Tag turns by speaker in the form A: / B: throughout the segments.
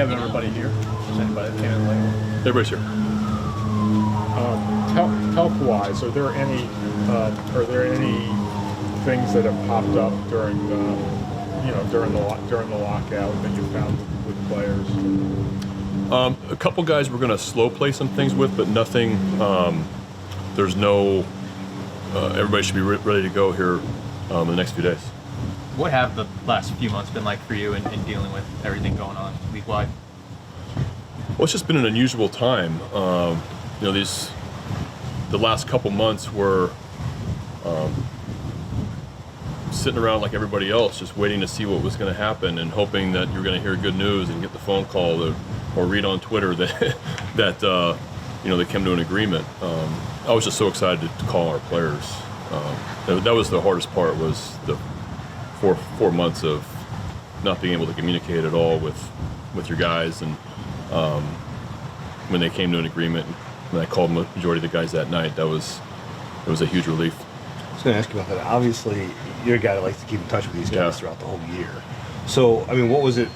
A: you have everybody here? Is anybody that came in late?
B: Everybody's here.
C: Health-wise, are there any things that have popped up during the lockout that you found with players?
B: A couple guys we're going to slow play some things with, but nothing. There's no. Everybody should be ready to go here in the next few days.
A: What have the last few months been like for you in dealing with everything going on league-wide?
B: Well, it's just been an unusual time. The last couple months were sitting around like everybody else, just waiting to see what was going to happen and hoping that you're going to hear good news and get the phone call or read on Twitter that they came to an agreement. I was just so excited to call our players. That was the hardest part, was the four months of not being able to communicate at all with your guys, and when they came to an agreement, when I called the majority of the guys that night, it was a huge relief.
D: I was going to ask you about that. Obviously, you're a guy that likes to keep in touch with these guys throughout the whole year. So, I mean, what was it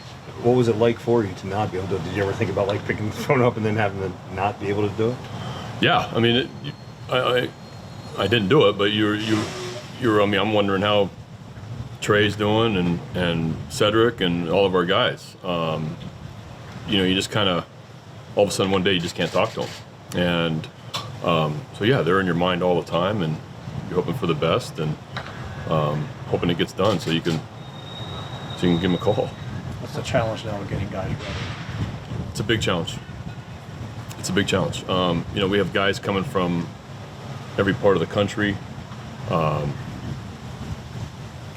D: like for you to not be able to? Did you ever think about like picking the phone up and then having to not be able to do it?
B: Yeah, I mean, I didn't do it, but you're. I mean, I'm wondering how Trey's doing and Cedric and all of our guys. You just kind of all of a sudden one day you just can't talk to them, and so yeah, they're in your mind all the time, and you're hoping for the best and hoping it gets done so you can give them a call.
A: What's the challenge now with getting guys ready?
B: It's a big challenge. We have guys coming from every part of the country.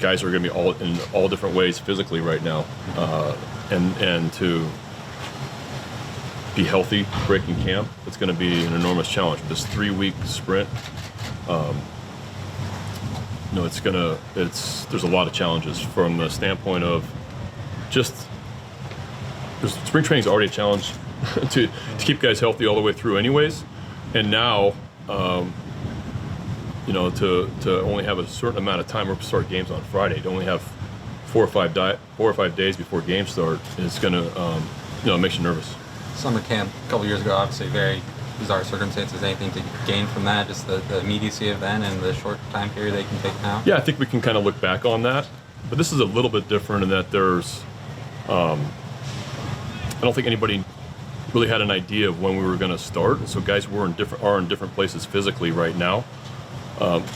B: Guys are going to be all in all different ways physically right now, and to be healthy breaking camp, it's going to be an enormous challenge. This 3-week sprint, there's a lot of challenges from the standpoint of spring training is already a challenge to keep guys healthy all the way through anyways, and now to only have a certain amount of time. We're going to start games on Friday. To only have 4 or 5 days before games start is going to it makes you nervous.
E: Summer camp a couple years ago, obviously very bizarre circumstances. Anything to gain from that, just the immediacy of then and the short time period they can take now?
B: Yeah, I think we can kind of look back on that, but this is a little bit different in that there's I don't think anybody really had an idea of when we were going to start, and so guys are in different places physically right now.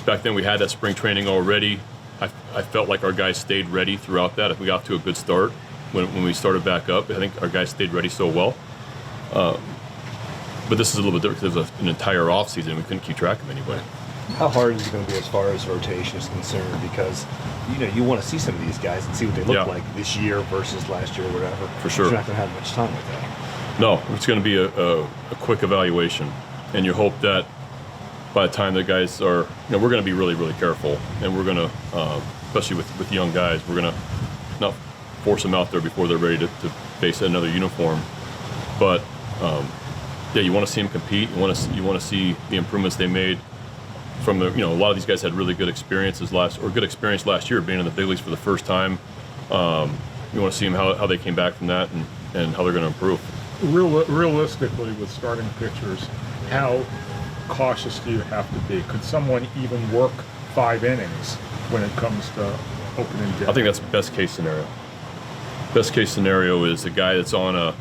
B: Back then we had that spring training already. I felt like our guys stayed ready throughout that. If we got off to a good start when we started back up, I think our guys stayed ready so well. But this is a little bit different because there's an entire off season and we couldn't keep track of anybody.
D: How hard is it going to be as far as rotation is concerned? Because you want to see some of these guys and see what they look like this year versus last year or whatever.
B: For sure.
D: You're not going to have much time with that.
B: No, it's going to be a quick evaluation, and you hope that by the time the guys are, we're going to be really, really careful, and we're going to, especially with young guys, we're going to not force them out there before they're ready to face another uniform. But you want to see them compete. You want to see the improvements they made from the. A lot of these guys had really good experience last year, being in the big leagues for the first time. You want to see them how they came back from that and how they're going to improve.
C: Realistically, with starting pitchers, how cautious do you have to be? Could someone even work 5 innings when it comes to opening day?
B: I think that's best case scenario. Best case scenario is a guy that's on a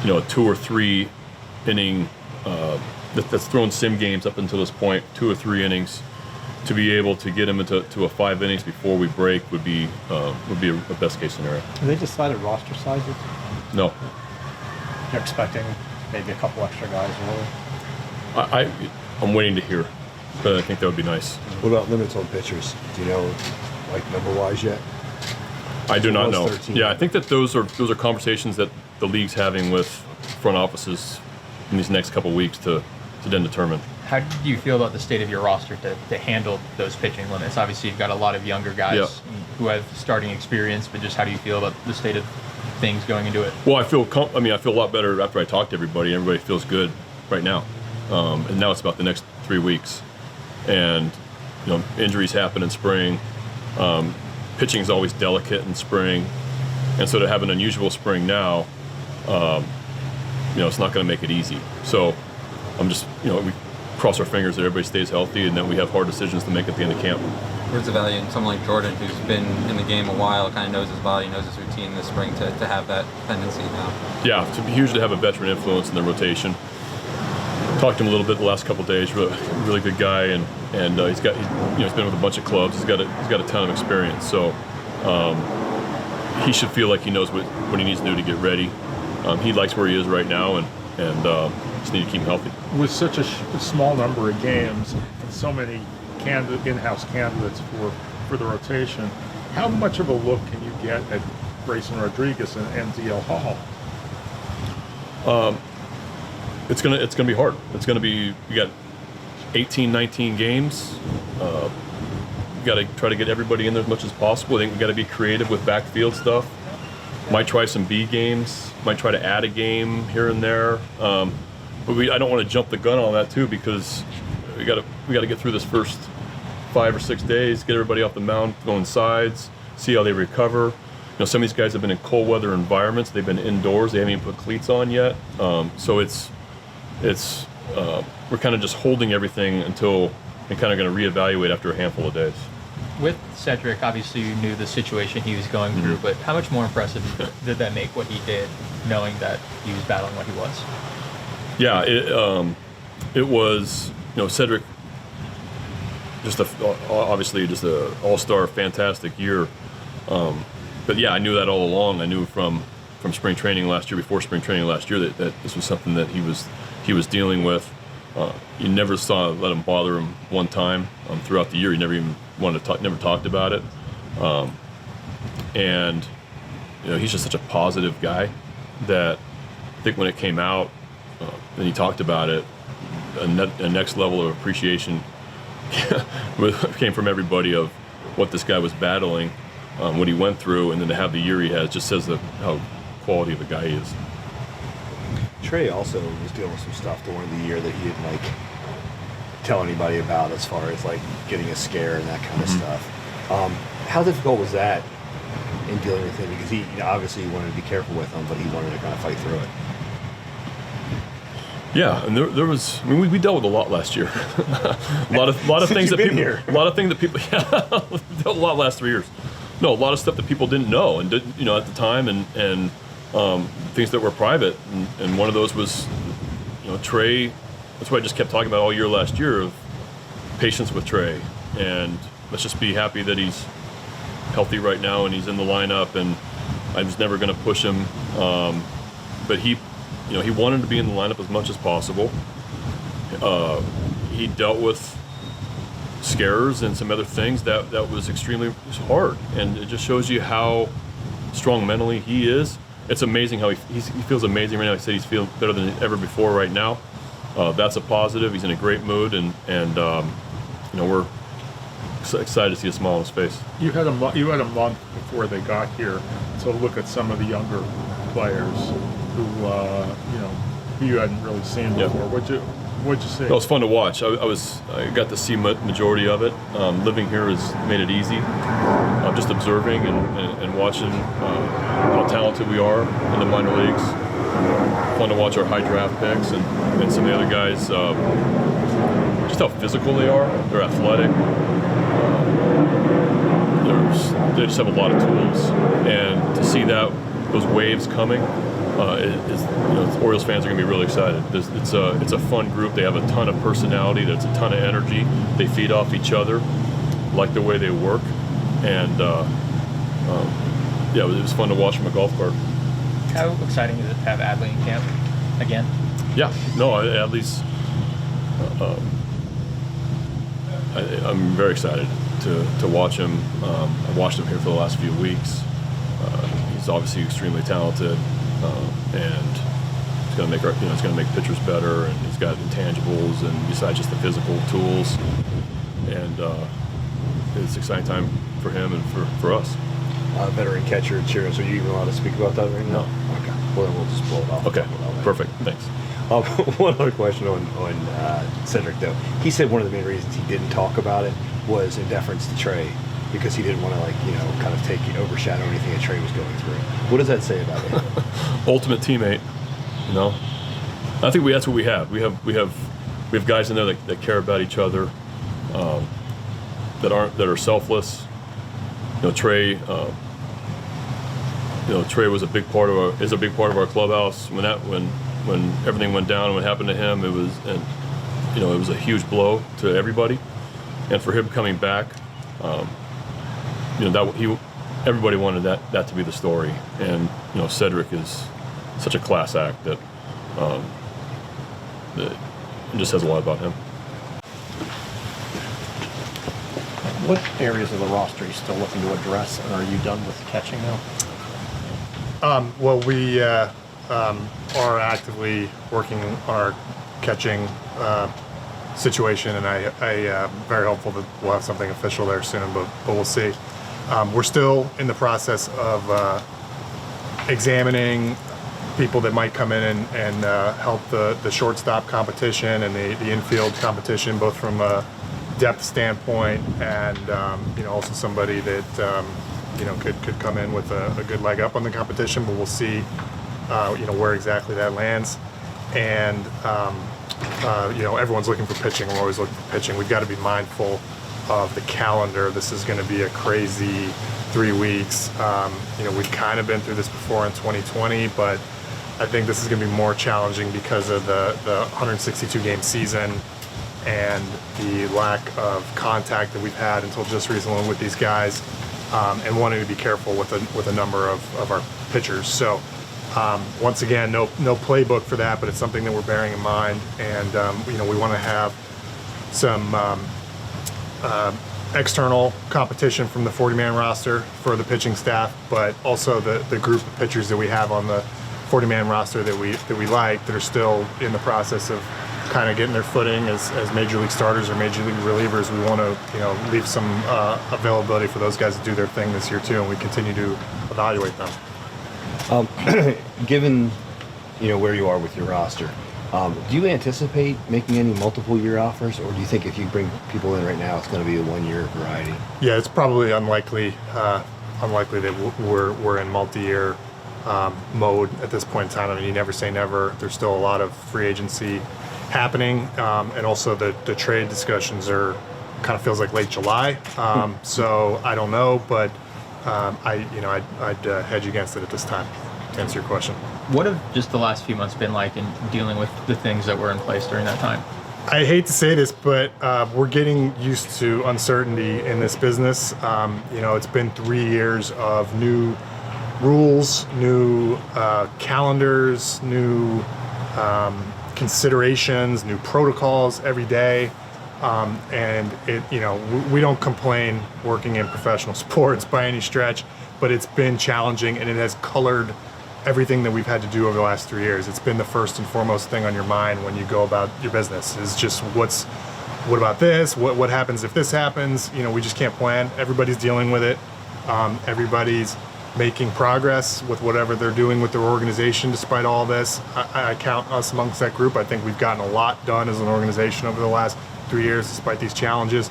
B: 2 or 3 inning that's thrown sim games up until this point, 2 or 3 innings. To be able to get him into a 5 innings before we break would be a best case scenario.
F: Have they decided roster sizes?
B: No.
A: You're expecting maybe a couple extra guys early?
B: I'm waiting to hear, but I think that would be nice.
D: What about limits on pitchers? Do you know, like number-wise yet?
B: I do not know.
D: 13.
B: Yeah, I think that those are conversations that the league's having with front offices in these next couple weeks to then determine.
A: How do you feel about the state of your roster to handle those pitching limits? Obviously, you've got a lot of younger guys who have starting experience, but just how do you feel about the state of things going into it?
B: Well, I feel a lot better after I talk to everybody. Everybody feels good right now, and now it's about the next 3 weeks. And injuries happen in spring. Pitching is always delicate in spring. And so to have an unusual spring now, it's not going to make it easy. So I'm just, we cross our fingers that everybody stays healthy and that we have hard decisions to make at the end of camp.
E: Where's the value in someone like Jordan, who's been in the game a while, kind of knows his body, knows his routine this spring, to have that tendency now?
B: Yeah, it's huge to have a veteran influence in the rotation. Talked to him a little bit the last couple of days. Really good guy, and he's been with a bunch of clubs. He's got a ton of experience. So he should feel like he knows what he needs to do to get ready. He likes where he is right now, and just need to keep him healthy.
C: With such a small number of games and so many in-house candidates for the rotation, how much of a look can you get at Grayson Rodriguez and DL Hall?
B: It's gonna be hard. It's gonna be, you got 18, 19 games. You got to try to get everybody in there as much as possible. I think we got to be creative with backfield stuff. Might try some B games. Might try to add a game here and there. But I don't want to jump the gun on that too, because we got to get through this first 5 or 6 days, get everybody off the mound, going sides, see how they recover. Some of these guys have been in cold weather environments. They've been indoors. They haven't even put cleats on yet. So it's we're kind of just holding everything until and kind of going to reevaluate after a handful of days.
A: With Cedric, obviously you knew the situation he was going through, but how much more impressive did that make what he did, knowing that he was battling what he was?
B: Yeah, it was, Cedric, obviously just a all-star, fantastic year. But yeah, I knew that all along. I knew from spring training last year, before spring training last year, that this was something that he was dealing with. You never let him bother him one time throughout the year. He never even never talked about it. And he's just such a positive guy that I think when it came out, and he talked about it, a next level of appreciation came from everybody of what this guy was battling, what he went through, and then to have the year he has just says how quality of a guy he is.
D: Trey also was dealing with some stuff during the year that he didn't tell anybody about, as far as getting a scare and that kind of stuff. How difficult was that in dealing with him? Because he obviously wanted to be careful with him, but he wanted to kind of fight through it.
B: Yeah, and there was. I mean, we dealt with a lot last year. a lot of things that people. A lot of things that people. Yeah, dealt a lot last 3 years. No, a lot of stuff that people didn't know and didn't at the time, and things that were private, and one of those was, Trey. That's what I just kept talking about all year last year, of patience with Trey, and let's just be happy that he's healthy right now and he's in the lineup, and I was never going to push him, but he wanted to be in the lineup as much as possible. He dealt with scares and some other things that was extremely hard, and it just shows you how strong mentally he is. It's amazing how he feels amazing right now. He said he's feeling better than ever before right now. That's a positive. He's in a great mood, and we're excited to see a smile on his face.
C: You had a month before they got here to look at some of the younger players who you hadn't really seen before. What'd you see?
B: It was fun to watch. I got to see majority of it. Living here has made it easy. Just observing and watching how talented we are in the minor leagues. Fun to watch our high draft picks and some of the other guys. Just how physical they are. They're athletic. They just have a lot of tools, and to see those waves coming. Orioles fans are going to be really excited. It's a fun group. They have a ton of personality. There's a ton of energy. They feed off each other, like the way they work, and it was fun to watch from a golf cart.
A: How exciting is it to have Adley in camp again?
B: Yeah, no, Adley's. I'm very excited to watch him. I've watched him here for the last few weeks. He's obviously extremely talented. And it's going to make pitchers better, and he's got intangibles, and besides just the physical tools, and it's an exciting time for him and for us.
D: Veteran catcher, Cheers. Are you even allowed to speak about that right now?
B: No.
D: Okay. Well, then we'll just blow it off.
B: Okay. Perfect. Thanks.
D: One other question on Cedric, though. He said one of the main reasons he didn't talk about it was in deference to Trey. because he didn't want to kind of overshadow anything that Trey was going through. What does that say about him?
B: Ultimate teammate, I think that's what we have. We have guys in there that care about each other, that are selfless. Trey. Trey was a big part of our clubhouse. When everything went down and what happened to him, it was a huge blow to everybody. And for him coming back, everybody wanted that to be the story. And Cedric is such a class act that it just says a lot about him.
F: What areas of the roster are you still looking to address, and are you done with catching now?
G: Well, we are actively working on our catching situation, and I very hopeful that we'll have something official there soon, but we'll see. We're still in the process of examining people that might come in and help the shortstop competition and the infield competition, both from a depth standpoint and also somebody that could come in with a good leg up on the competition, but we'll see where exactly that lands. And everyone's looking for pitching. We're always looking for pitching. We've got to be mindful of the calendar. This is going to be a crazy 3 weeks. We've kind of been through this before in 2020, but I think this is going to be more challenging because of the 162 game season and the lack of contact that we've had until just recently with these guys, and wanting to be careful with a number of our pitchers. So once again, no playbook for that, but it's something that we're bearing in mind, and we want to have some external competition from the 40-man roster for the pitching staff, but also the group of pitchers that we have on the 40-man roster that we like, that are still in the process of kind of getting their footing as major league starters or major league relievers. We want to leave some availability for those guys to do their thing this year too, and we continue to evaluate them.
D: Given where you are with your roster, do you anticipate making any multiple year offers, or do you think if you bring people in right now, it's going to be a 1 year variety?
G: Yeah, it's probably unlikely that we're in multi-year mode at this point in time. I mean, you never say never. There's still a lot of free agency happening, and also the trade discussions are kind of feels like late July. So I don't know, but I'd hedge against it at this time, to answer your question.
A: What have just the last few months been like in dealing with the things that were in place during that time?
G: I hate to say this, but we're getting used to uncertainty in this business. It's been 3 years of new rules, new calendars, new considerations, new protocols every day, and we don't complain working in professional sports by any stretch, but it's been challenging, and it has colored everything that we've had to do over the last 3 years. It's been the first and foremost thing on your mind when you go about your business, is just what about this? What happens if this happens? We just can't plan. Everybody's dealing with it. Everybody's making progress with whatever they're doing with their organization despite all this. I count us amongst that group. I think we've gotten a lot done as an organization over the last 3 years despite these challenges.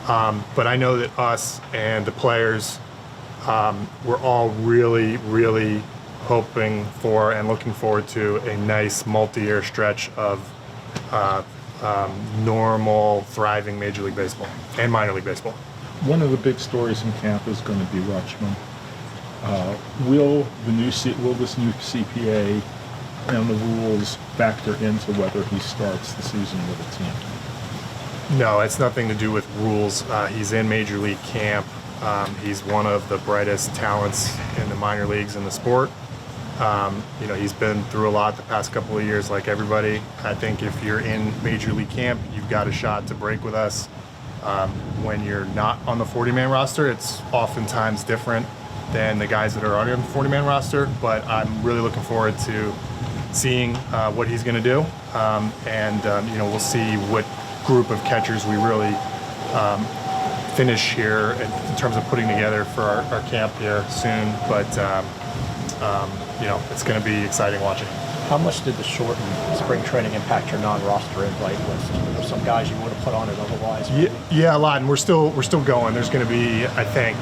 G: But I know that us and the players, we're all really, really hoping for and looking forward to a nice multi-year stretch of normal, thriving Major League Baseball and minor league baseball.
C: One of the big stories in camp is going to be Rutschman. Will this new CPA and the rules factor into whether he starts the season with a team?
G: No, it's nothing to do with rules. He's in Major League camp. He's one of the brightest talents in the minor leagues in the sport. He's been through a lot the past couple of years, like everybody. I think if you're in Major League camp, you've got a shot to break with us. When you're not on the 40-man roster, it's oftentimes different than the guys that are already on the 40-man roster, but I'm really looking forward to seeing what he's going to do, and we'll see what group of catchers we really finish here in terms of putting together for our camp here soon, but it's going to be exciting watching.
F: How much did the shortened spring training impact your non-roster invite list? Were there some guys you would have put on it otherwise?
G: Yeah, a lot, and we're still going. There's going to be, I think,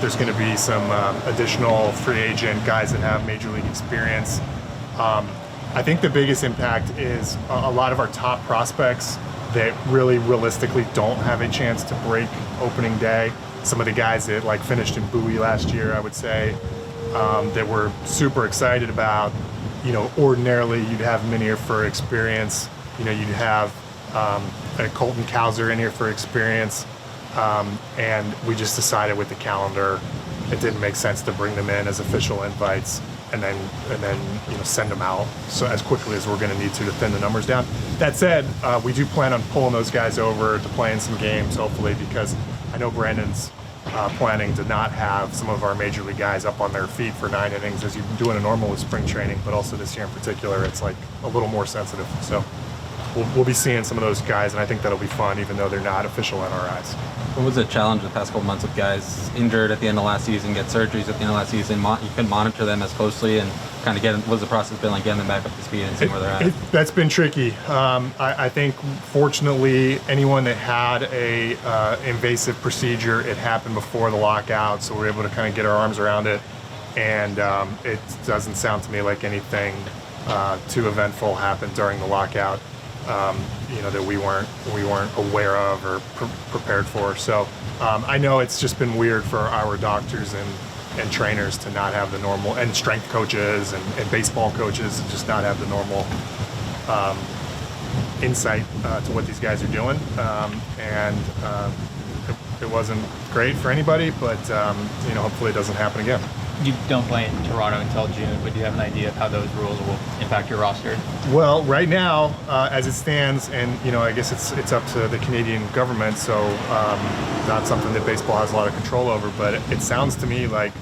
G: some additional free agent guys that have major league experience. I think the biggest impact is a lot of our top prospects that really realistically don't have a chance to break opening day. Some of the guys that like finished in Bowie last year, I would say, that we're super excited about. You know, ordinarily you'd have them in here for experience. You know, you'd have a Colton Cowser in here for experience. And we just decided with the calendar, it didn't make sense to bring them in as official invites and then send them out so as quickly as we're going to need to thin the numbers down. That said, we do plan on pulling those guys over to play in some games, hopefully, because I know Brandon's planning to not have some of our major league guys up on their feet for 9 innings as you've been doing a normal with spring training, but also this year in particular, it's like a little more sensitive. So we'll be seeing some of those guys, and I think that'll be fun, even though they're not official NRIs.
E: What was the challenge the past couple months of guys injured at the end of last season, get surgeries at the end of last season? You couldn't monitor them as closely and kind of what's the process been like getting them back up to speed and seeing where they're at?
G: That's been tricky. I think, fortunately, anyone that had a invasive procedure, it happened before the lockout, so we're able to kind of get our arms around it. And it doesn't sound to me like anything too eventful happened during the lockout. That we weren't aware of or prepared for. So I know it's just been weird for our doctors and trainers to not have the normal, and strength coaches and baseball coaches to just not have the normal insight to what these guys are doing. It wasn't great for anybody, but hopefully it doesn't happen again.
A: You don't play in Toronto until June, but do you have an idea of how those rules will impact your roster?
G: Well, right now, as it stands, and I guess it's up to the Canadian government, so not something that baseball has a lot of control over. But it sounds to me like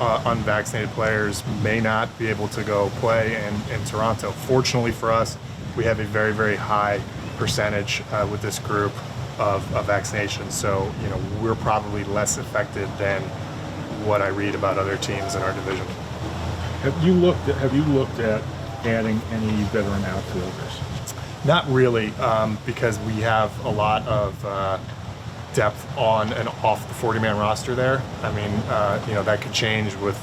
G: unvaccinated players may not be able to go play in Toronto. Fortunately for us, we have a very, very high percentage with this group of vaccinations, so we're probably less affected than what I read about other teams in our division.
C: Have you looked at adding any veteran outfielders?
G: Not really, because we have a lot of depth on and off the 40-man roster there. I mean, that could change with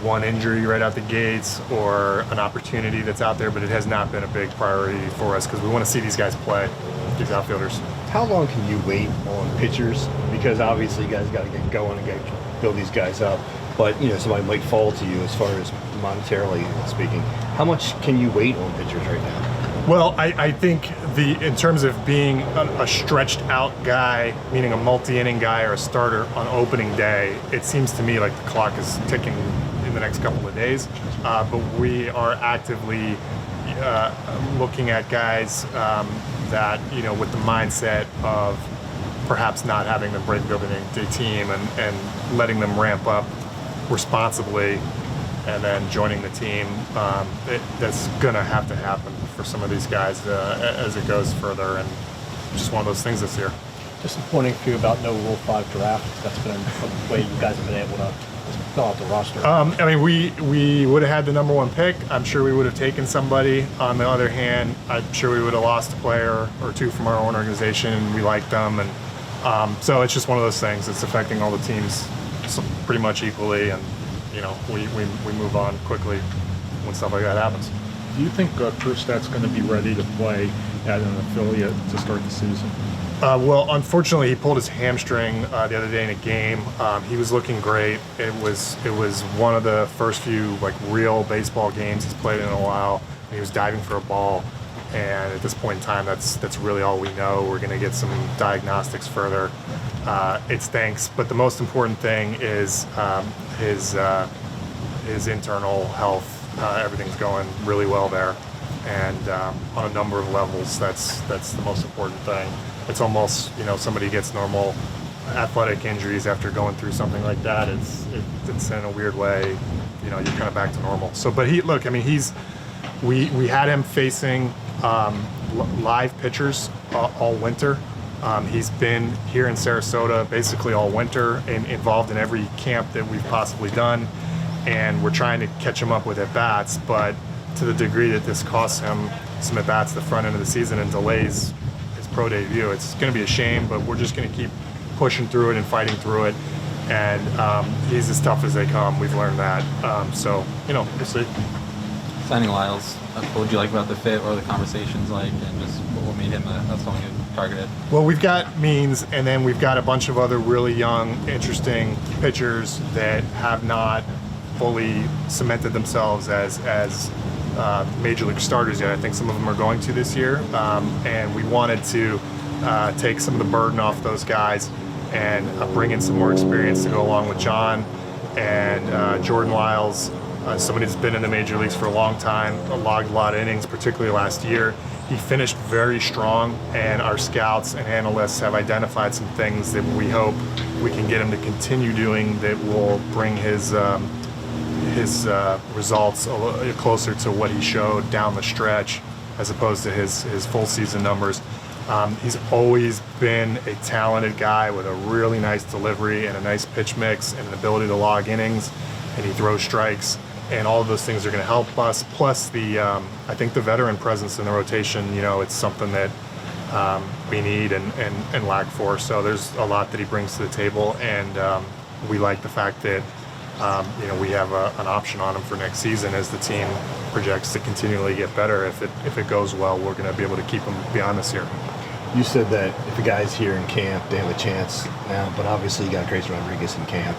G: one injury right out the gates or an opportunity that's out there, but it has not been a big priority for us because we want to see these guys play, these outfielders.
D: How long can you wait on pitchers? Because obviously you guys got to get going and build these guys up. But somebody might fall to you as far as monetarily speaking. How much can you wait on pitchers right now?
G: Well, I think in terms of being a stretched out guy, meaning a multi-inning guy or a starter on opening day, it seems to me like the clock is ticking in the next couple of days. But we are actively looking at guys that, with the mindset of perhaps not having them break the opening day team and letting them ramp up responsibly and then joining the team. That's going to have to happen for some of these guys as it goes further, and just one of those things this year.
F: Disappointing for you about no Rule 5 draft. That's been the way you guys have been able to fill out the roster.
G: We would have had the number 1 pick. I'm sure we would have taken somebody. On the other hand, I'm sure we would have lost a player or two from our own organization, and we liked them. And so it's just one of those things. It's affecting all the teams pretty much equally, and we move on quickly when stuff like that happens.
C: Do you think Kerstadt's going to be ready to play at an affiliate to start the season?
G: Well, unfortunately, he pulled his hamstring the other day in a game. He was looking great. It was one of the first few real baseball games he's played in a while. He was diving for a ball, and at this point in time, that's really all we know. We're going to get some diagnostics further. It stinks, but the most important thing is his internal health. Everything's going really well there, and on a number of levels, that's the most important thing. It's almost somebody gets normal athletic injuries after going through something like that. It's in a weird way, you're kind of back to normal. So, but we had him facing live pitchers all winter. He's been here in Sarasota basically all winter and involved in every camp that we've possibly done, and we're trying to catch him up with at-bats, but to the degree that this costs him some at bats at the front end of the season and delays his pro debut. It's going to be a shame, but we're just going to keep pushing through it and fighting through it. And he's as tough as they come. We've learned that. So, we'll see.
E: Signing Lyles, what did you like about the fit? What were the conversations like, and just what made him someone you targeted?
G: Well, we've got Means, and then we've got a bunch of other really young, interesting pitchers that have not fully cemented themselves as major league starters yet. I think some of them are going to this year, and we wanted to take some of the burden off those guys and bring in some more experience to go along with John and Jordan Lyles, somebody that's been in the major leagues for a long time, logged a lot of innings, particularly last year. He finished very strong, and our scouts and analysts have identified some things that we hope we can get him to continue doing that will bring his results a little closer to what he showed down the stretch as opposed to his full season numbers. He's always been a talented guy with a really nice delivery and a nice pitch mix and an ability to log innings, and he throws strikes, and all of those things are going to help us. Plus I think the veteran presence in the rotation, it's something that we need and lack for. So there's a lot that he brings to the table, and we like the fact that we have an option on him for next season as the team projects to continually get better. If it goes well, we're going to be able to keep him beyond this year.
D: You said that if a guy's here in camp, they have a chance now, but obviously you got Grayson Rodriguez in camp.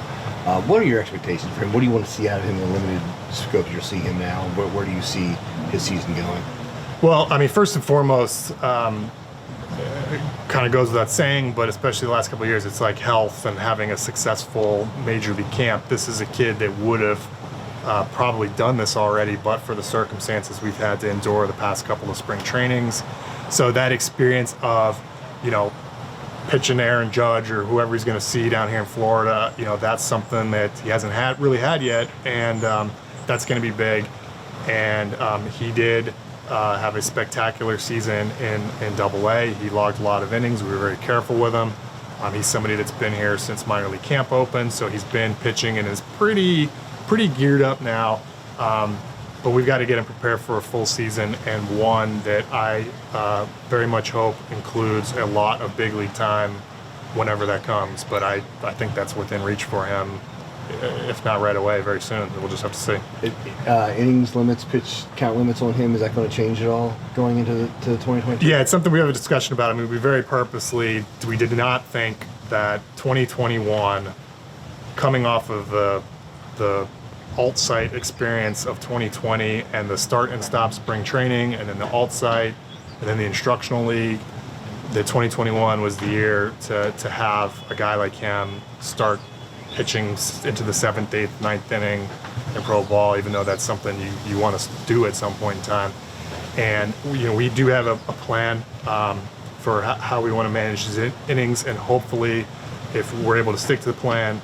D: What are your expectations for him? What do you want to see out of him in the limited scope you're seeing him now? Where do you see his season going?
G: Well, first and foremost, kind of goes without saying, but especially the last couple of years, it's like health and having a successful major league camp. This is a kid that would have probably done this already, but for the circumstances we've had to endure the past couple of spring trainings. So that experience of, pitching Aaron Judge or whoever he's going to see down here in Florida, that's something that he hasn't really had yet, and that's going to be big. And he did have a spectacular season in Double-A. He logged a lot of innings. We were very careful with him. He's somebody that's been here since minor league camp opened, so he's been pitching and is pretty geared up now. But we've got to get him prepared for a full season, and one that I very much hope includes a lot of big league time whenever that comes. But I think that's within reach for him, if not right away, very soon. We'll just have to see.
D: Innings limits, pitch count limits on him, is that going to change at all going into 2022?
G: Yeah, it's something we have a discussion about. We very purposely, we did not think that 2021, coming off of the alt site experience of 2020 and the start and stop spring training and then the alt site and then the instructional league, that 2021 was the year to have a guy like him start pitching into the 7th, 8th, 9th inning in pro ball, even though that's something you want to do at some point in time. And we do have a plan for how we want to manage his innings, and hopefully if we're able to stick to the plan,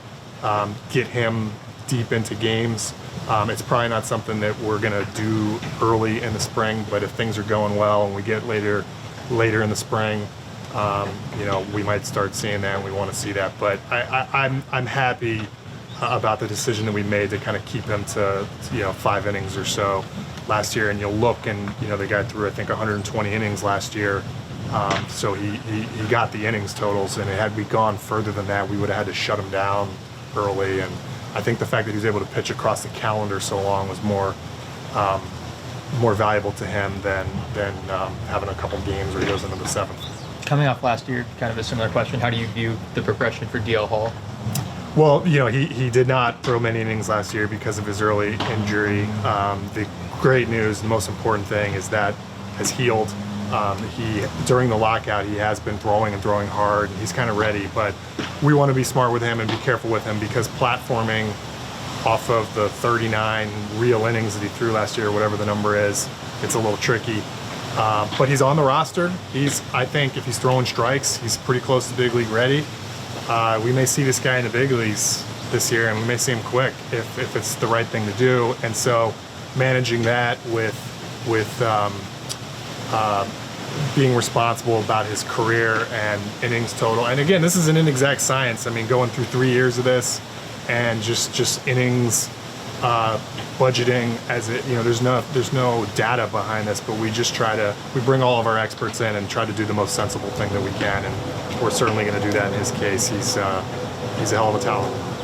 G: get him deep into games. It's probably not something that we're going to do early in the spring, but if things are going well and we get later in the spring, we might start seeing that, and we want to see that. But I'm happy about the decision that we made to kind of keep him to 5 innings or so last year. And you'll look, and the guy threw I think 120 innings last year. So he got the innings totals, and had we gone further than that, we would have had to shut him down early. And I think the fact that he was able to pitch across the calendar so long was more valuable to him than having a couple games where he goes into the 7th.
A: Coming off last year, kind of a similar question. How do you view the progression for DL Hall?
G: Well, he did not throw many innings last year because of his early injury. The great news, the most important thing, is that has healed. During the lockout, he has been throwing hard. He's kind of ready, but we want to be smart with him and be careful with him, because platforming off of the 39 real innings that he threw last year, whatever the number is, it's a little tricky. But he's on the roster. I think if he's throwing strikes, he's pretty close to big league ready. We may see this guy in the big leagues this year, and we may see him quick if it's the right thing to do. And so managing that with being responsible about his career and innings total. And again, this is an inexact science. Going through 3 years of this and just innings budgeting as it, there's no data behind this, but we just we bring all of our experts in and try to do the most sensible thing that we can, and we're certainly going to do that in his case. He's a hell of a talent.